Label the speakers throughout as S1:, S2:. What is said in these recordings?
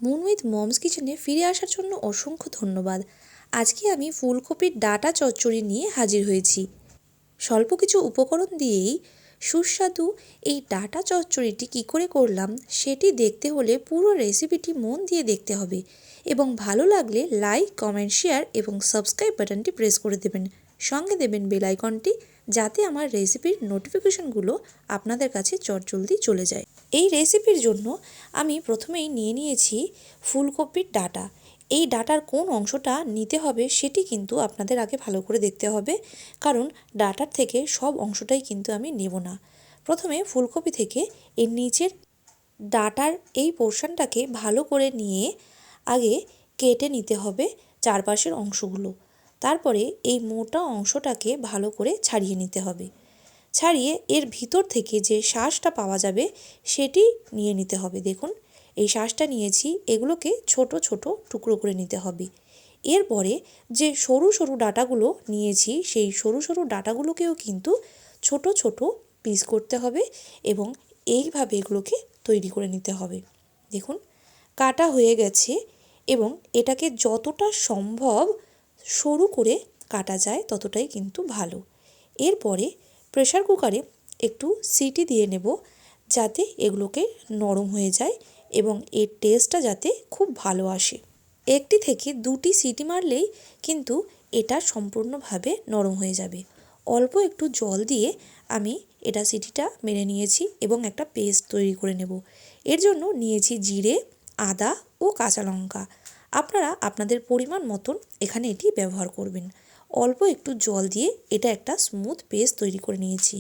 S1: Moon with moms কিচেনে ফিরে আসার জন্য অসংখ্য ধন্যবাদ। আজকে আমি ফুলকপির ডাটা চচ্চড়ি নিয়ে হাজির হয়েছি। স্বল্প কিছু উপকরণ দিয়েই সুস্বাদু এই ডাটা চচ্চড়িটি কী করে করলাম সেটি দেখতে হলে পুরো রেসিপিটি মন দিয়ে দেখতে হবে এবং ভালো লাগলে লাইক, কমেন্ট, শেয়ার এবং সাবস্ক্রাইব বাটনটি প্রেস করে দেবেন। সঙ্গে দেবেন বেল আইকনটি, যাতে আমার রেসিপির নোটিফিকেশনগুলো আপনাদের কাছে চটজলদি চলে যায়। এই রেসিপির জন্য আমি প্রথমেই নিয়ে নিয়েছি ফুলকপির ডাটা। এই ডাটার কোন অংশটা নিতে হবে সেটি কিন্তু আপনাদের আগে ভালো করে দেখতে হবে, কারণ ডাটার থেকে সব অংশটাই কিন্তু আমি নেব না। প্রথমে ফুলকপি থেকে এর নিচের ডাটার এই পোর্শনটাকে ভালো করে নিয়ে আগে কেটে নিতে হবে চারপাশের অংশগুলো। তারপরে এই মোটা অংশটাকে ভালো করে ছাড়িয়ে নিতে হবে। ছাড়িয়ে এর ভিতর থেকে যে শাঁসটা পাওয়া যাবে সেটি নিয়ে নিতে হবে। দেখুন, এই শাঁসটা নিয়েছি, এগুলোকে ছোট ছোট টুকরো করে নিতে হবে। এরপরে যে সরু সরু ডাঁটাগুলো নিয়েছি সেই সরু সরু ডাঁটাগুলোকেও কিন্তু ছোট ছোট পিস করতে হবে এবং এইভাবে এগুলোকে তৈরি করে নিতে হবে। দেখুন, কাটা হয়ে গেছে এবং এটাকে যতটা সম্ভব সরু করে কাটা যায় ততটাই কিন্তু ভালো। এরপরে প্রেসার কুকারে একটু সিটি দিয়ে নেব, যাতে এগুলোকে নরম হয়ে যায় এবং এর টেস্টটা যাতে খুব ভালো আসে। একটি থেকে দুটি সিটি মারলেই কিন্তু এটা সম্পূর্ণভাবে নরম হয়ে যাবে। অল্প একটু জল দিয়ে আমি এটা সিটিটা মেরে নিয়েছি এবং একটা পেস্ট তৈরি করে নেব। এর জন্য নিয়েছি জিরে, আদা ও কাঁচা লঙ্কা। আপনারা আপনাদের পরিমাণ মতন এখানে এটি ব্যবহার করবেন। অল্প একটু জল দিয়ে এটা একটা স্মুথ পেস্ট তৈরি করে নিয়েছি।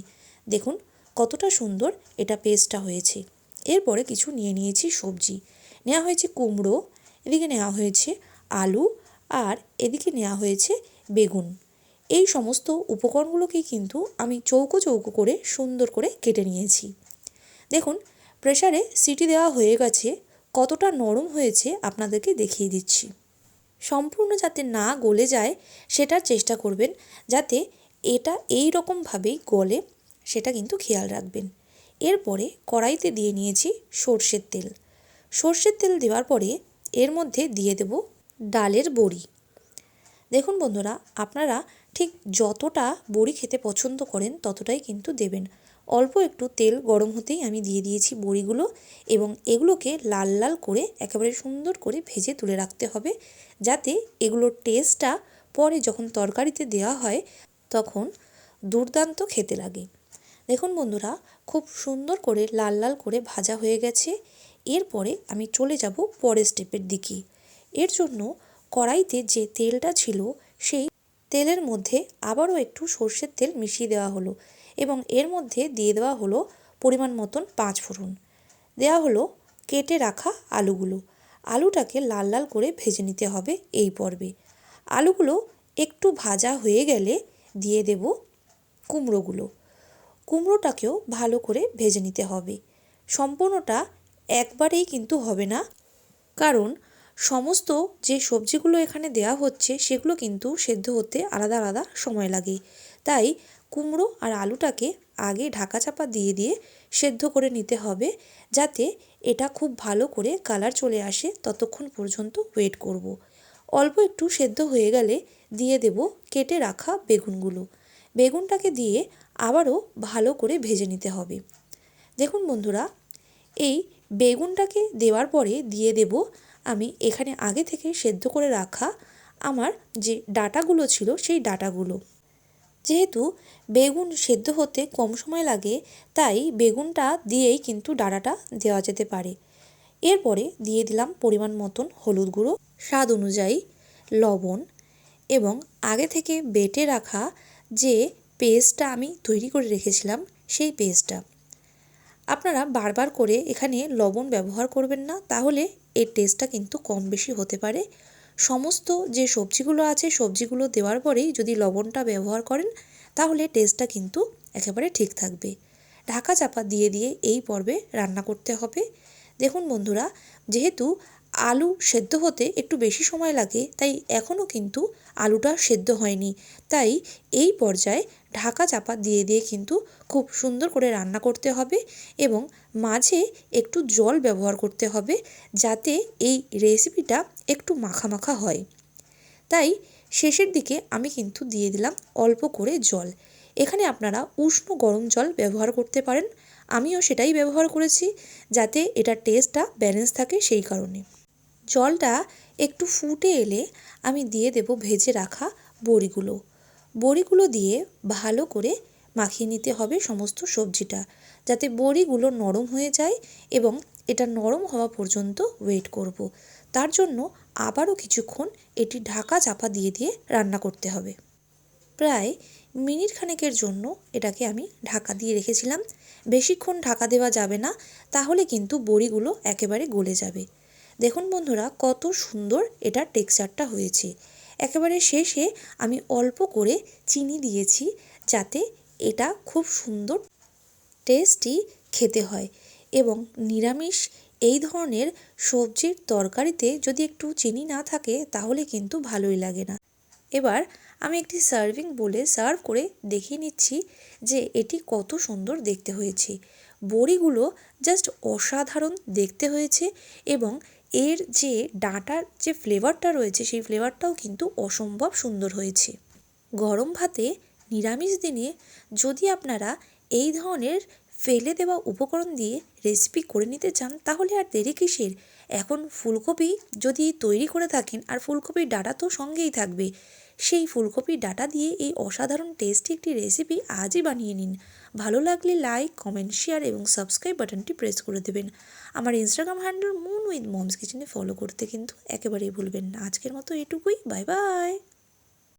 S1: দেখুন কতটা সুন্দর এটা পেস্টটা হয়েছে। এরপরে কিছু নিয়ে নিয়েছি সবজি। নেওয়া হয়েছে কুমড়ো, এদিকে নেওয়া হয়েছে আলু, আর এদিকে নেওয়া হয়েছে বেগুন। এই সমস্ত উপকরণগুলোকেই কিন্তু আমি চৌকো চৌকো করে সুন্দর করে কেটে নিয়েছি। দেখুন, প্রেসারে সিটি দেওয়া হয়ে গেছে। কতটা নরম হয়েছে আপনাদেরকে দেখিয়ে দিচ্ছি। সম্পূর্ণ যাতে না গলে যায় সেটার চেষ্টা করবেন, যাতে এটা এই রকমভাবেই গলে সেটা কিন্তু খেয়াল রাখবেন। এরপরে কড়াইতে দিয়ে নিয়েছি সর্ষের তেল। সর্ষের তেল দেওয়ার পরে এর মধ্যে দিয়ে দেব ডালের বড়ি। দেখুন বন্ধুরা, আপনারা ঠিক যতটা বড়ি খেতে পছন্দ করেন ততটাই কিন্তু দেবেন। অল্প একটু তেল গরম হতেই আমি দিয়ে দিয়েছি বড়িগুলো এবং এগুলোকে লাল লাল করে একেবারে সুন্দর করে ভেজে তুলে রাখতে হবে, যাতে এগুলোর টেস্টটা পরে যখন তরকারিতে দেওয়া হয় তখন দুর্দান্ত খেতে লাগে। দেখুন বন্ধুরা, খুব সুন্দর করে লাল লাল করে ভাজা হয়ে গেছে। এরপরে আমি চলে যাব পরের স্টেপের দিকে। এর জন্য কড়াইতে যে তেলটা ছিল সেই তেলের মধ্যে আবারও একটু সর্ষের তেল মিশিয়ে দেওয়া হলো এবং এর মধ্যে দিয়ে দেওয়া হলো পরিমাণ মতন 5 ফোড়ন। দেওয়া হলো কেটে রাখা আলুগুলো। আলুটাকে লাল লাল করে ভেজে নিতে হবে এই পর্বে। আলুগুলো একটু ভাজা হয়ে গেলে দিয়ে দেব কুমড়োগুলো। কুমড়োটাকেও ভালো করে ভেজে নিতে হবে। সম্পূর্ণটা একবারেই কিন্তু হবে না, কারণ সমস্ত যে সবজিগুলো এখানে দেওয়া হচ্ছে সেগুলো কিন্তু সেদ্ধ হতে আলাদা আলাদা সময় লাগে। তাই কুমড়ো আর আলুটাকে আগে ঢাকা চাপা দিয়ে দিয়ে সেদ্ধ করে নিতে হবে, যাতে এটা খুব ভালো করে কালার চলে আসে। ততক্ষণ পর্যন্ত ওয়েট করব। অল্প একটু সেদ্ধ হয়ে গেলে দিয়ে দেব কেটে রাখা বেগুনগুলো। বেগুনটাকে দিয়ে আবারও ভালো করে ভেজে নিতে হবে। দেখুন বন্ধুরা, এই বেগুনটাকে দেওয়ার পরে দিয়ে দেব আমি এখানে আগে থেকে সেদ্ধ করে রাখা আমার যে ডাঁটাগুলো ছিল সেই ডাঁটাগুলো। যেহেতু বেগুন সেদ্ধ হতে কম সময় লাগে, তাই বেগুনটা দিয়েই কিন্তু ডাঁটাটা দেওয়া যেতে পারে। এরপরে দিয়ে দিলাম পরিমাণ মতন হলুদ গুঁড়ো, স্বাদ অনুযায়ী লবণ এবং আগে থেকে বেটে রাখা যে পেস্টটা আমি তৈরি করে রেখেছিলাম সেই পেস্টটা। আপনারা বারবার করে এখানে লবণ ব্যবহার করবেন না, তাহলে এর টেস্টটা কিন্তু কম বেশি হতে পারে। সমস্ত যে সবজিগুলো আছে সবজিগুলো দেওয়ার পরেই যদি লবণটা ব্যবহার করেন তাহলে টেস্টটা কিন্তু একেবারে ঠিক থাকবে। ঢাকা চাপা দিয়ে দিয়ে এই পর্বে রান্না করতে হবে। দেখুন বন্ধুরা, যেহেতু আলু সেদ্ধ হতে একটু বেশি সময় লাগে, তাই এখনও কিন্তু আলুটা সেদ্ধ হয়নি। তাই এই পর্যায়ে ঢাকা চাপা দিয়ে দিয়ে কিন্তু খুব সুন্দর করে রান্না করতে হবে এবং মাঝে একটু জল ব্যবহার করতে হবে, যাতে এই রেসিপিটা একটু মাখা মাখা হয়। তাই শেষের দিকে আমি কিন্তু দিয়ে দিলাম অল্প করে জল। এখানে আপনারা উষ্ণ গরম জল ব্যবহার করতে পারেন, আমিও সেটাই ব্যবহার করেছি, যাতে এটার টেস্টটা ব্যালেন্স থাকে সেই কারণে। জলটা একটু ফুটে এলে আমি দিয়ে দেব ভেজে রাখা বড়িগুলো। বড়িগুলো দিয়ে ভালো করে মাখিয়ে নিতে হবে সমস্ত সবজিটা, যাতে বড়িগুলো নরম হয়ে যায়, এবং এটা নরম হওয়া পর্যন্ত ওয়েট করব। তার জন্য আবারও কিছুক্ষণ এটি ঢাকা চাপা দিয়ে দিয়ে রান্না করতে হবে। প্রায় মিনিট খানেকের জন্য এটাকে আমি ঢাকা দিয়ে রেখেছিলাম। বেশিক্ষণ ঢাকা দেওয়া যাবে না, তাহলে কিন্তু বড়িগুলো একেবারে গলে যাবে। দেখুন বন্ধুরা, কত সুন্দর এটার টেক্সচারটা হয়েছে। একেবারে শেষে আমি অল্প করে চিনি দিয়েছি, যাতে এটা খুব সুন্দর টেস্টি খেতে হয়। এবং নিরামিষ এই ধরনের সবজির তরকারিতে যদি একটু চিনি না থাকে তাহলে কিন্তু ভালোই লাগে না। এবার আমি একটি সার্ভিং বোলে সার্ভ করে দেখিয়ে নিচ্ছি যে এটি কত সুন্দর দেখতে হয়েছে। বড়িগুলো জাস্ট অসাধারণ দেখতে হয়েছে, এবং এর যে ডাঁটার যে ফ্লেভারটা রয়েছে সেই ফ্লেভারটাও কিন্তু অসম্ভব সুন্দর হয়েছে। গরম ভাতে নিরামিষ দিনে যদি আপনারা এই ধরনের ফেলে দেওয়া উপকরণ দিয়ে রেসিপি করে নিতে চান, তাহলে আর দেরি কিসের। এখন ফুলকপি যদি তৈরি করে থাকেন, আর ফুলকপির ডাঁটা তো সঙ্গেই থাকবে, সেই ফুলকপির ডাঁটা দিয়ে এই অসাধারণ টেস্টি একটি রেসিপি আজই বানিয়ে নিন। ভালো লাগলে লাইক, কমেন্ট, শেয়ার এবং সাবস্ক্রাইব বাটনটি প্রেস করে দেবেন। আমার Instagram handle moon with moms কিচেনে ফলো করতে কিন্তু একেবারেই ভুলবেন না। আজকের মতো এটুকুই, বাই বাই।